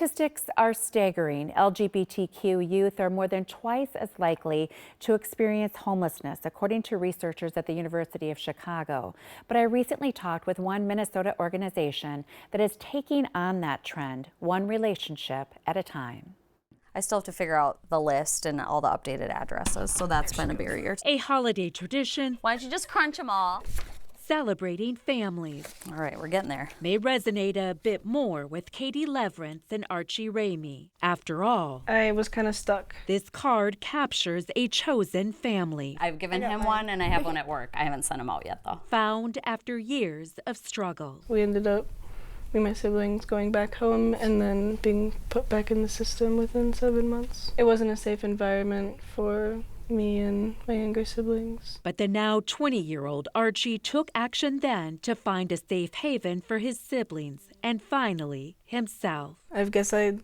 Statistics are staggering. LGBTQ youth are more than twice as likely to experience homelessness, according to researchers at the University of Chicago. But I recently talked with one Minnesota organization that is taking on that trend, one relationship at a time. I still have to figure out the list and all the updated addresses, so that's been a barrier. A holiday tradition. Why don't you just crunch them all? Celebrating families. All right, we're getting there. May resonate a bit more with Katie Leverance and Archie Ramey. After all, I was kind of stuck. This card captures a chosen family. I've given him one and I have one at work. I haven't sent him out yet though. Found after years of struggle. We ended up, me and my siblings, going back home and then being put back in the system within 7 months. It wasn't a safe environment for me and my younger siblings. But the now 20-year-old Archie took action then to find a safe haven for his siblings and finally himself. I guess I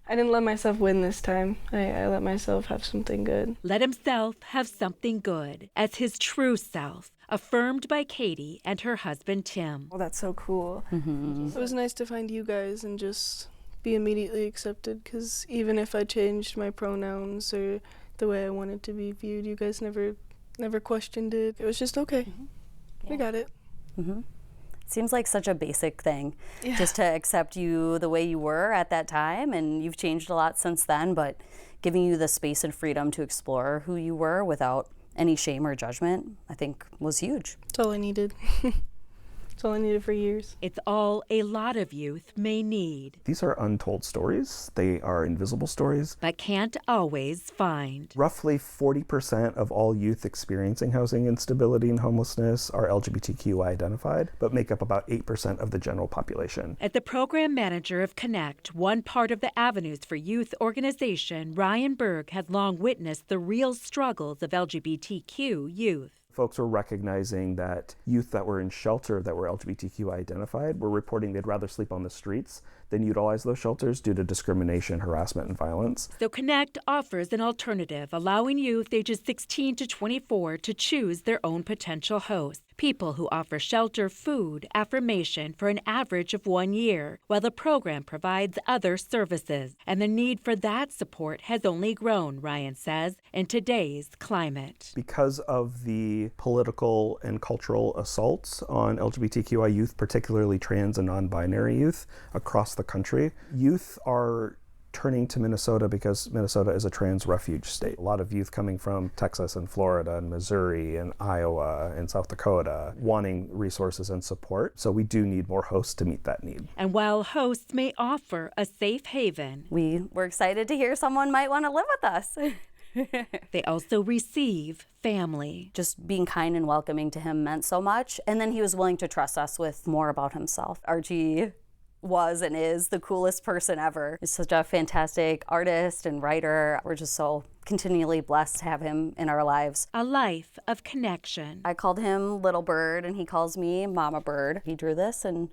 didn't let myself win this time. I let myself have something good. Let himself have something good as his true self, affirmed by Katie and her husband Tim. Oh, that's so cool. Mm-hmm. It was nice to find you guys and just be immediately accepted, because even if I changed my pronouns or the way I wanted to be viewed, you guys never questioned it. It was just okay. Mm-hmm. We got it. Mm-hmm. Seems like such a basic thing, Yeah. just to accept you the way you were at that time, and you've changed a lot since then, but giving you the space and freedom to explore who you were without any shame or judgment, I think was huge. That's all I needed. That's all I needed for years. It's all a lot of youth may need, These are untold stories. They are invisible stories. but can't always find. Roughly 40% of all youth experiencing housing instability and homelessness are LGBTQ identified, but make up about 8% of the general population. As the program manager of Connect, one part of the Avenues for Youth organization, Ryan Berg has long witnessed the real struggles of LGBTQ youth. Folks were recognizing that youth that were in shelter that were LGBTQ identified were reporting they'd rather sleep on the streets than utilize those shelters due to discrimination, harassment, and violence. So Connect offers an alternative, allowing youth ages 16 to 24 to choose their own potential host. People who offer shelter, food, affirmation for an average of 1 year, while the program provides other services. And the need for that support has only grown, Ryan says, in today's climate. Because of the political and cultural assaults on LGBTQI youth, particularly trans and non-binary youth across the country, youth are turning to Minnesota because Minnesota is a trans refuge state. A lot of youth coming from Texas and Florida and Missouri and Iowa and South Dakota wanting resources and support. So we do need more hosts to meet that need. And while hosts may offer a safe haven, We were excited to hear someone might want to live with us. they also receive family. Just being kind and welcoming to him meant so much. And then he was willing to trust us with more about himself. Archie was and is the coolest person ever. He's such a fantastic artist and writer. We're just so continually blessed to have him in our lives. A life of connection. I called him Little Bird and he calls me Mama Bird. He drew this and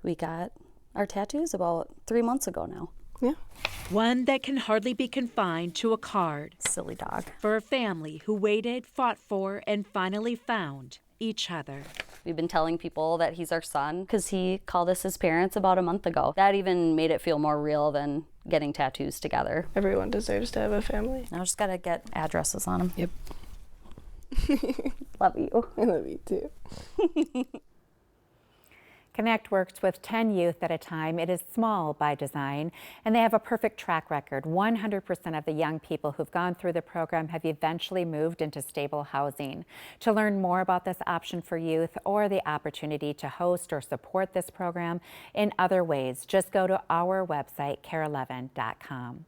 we got our tattoos about 3 months ago now. Yeah. One that can hardly be confined to a card. Silly dog. For a family who waited, fought for, and finally found each other. We've been telling people that he's our son because he called us his parents about a month ago. That even made it feel more real than getting tattoos together. Everyone deserves to have a family. Now I just gotta get addresses on them. Yep. Love you. I love you too. Connect works with 10 youth at a time. It is small by design, and they have a perfect track record. 100% of the young people who've gone through the program have eventually moved into stable housing. To learn more about this option for youth or the opportunity to host or support this program in other ways, just go to our website, care11.com.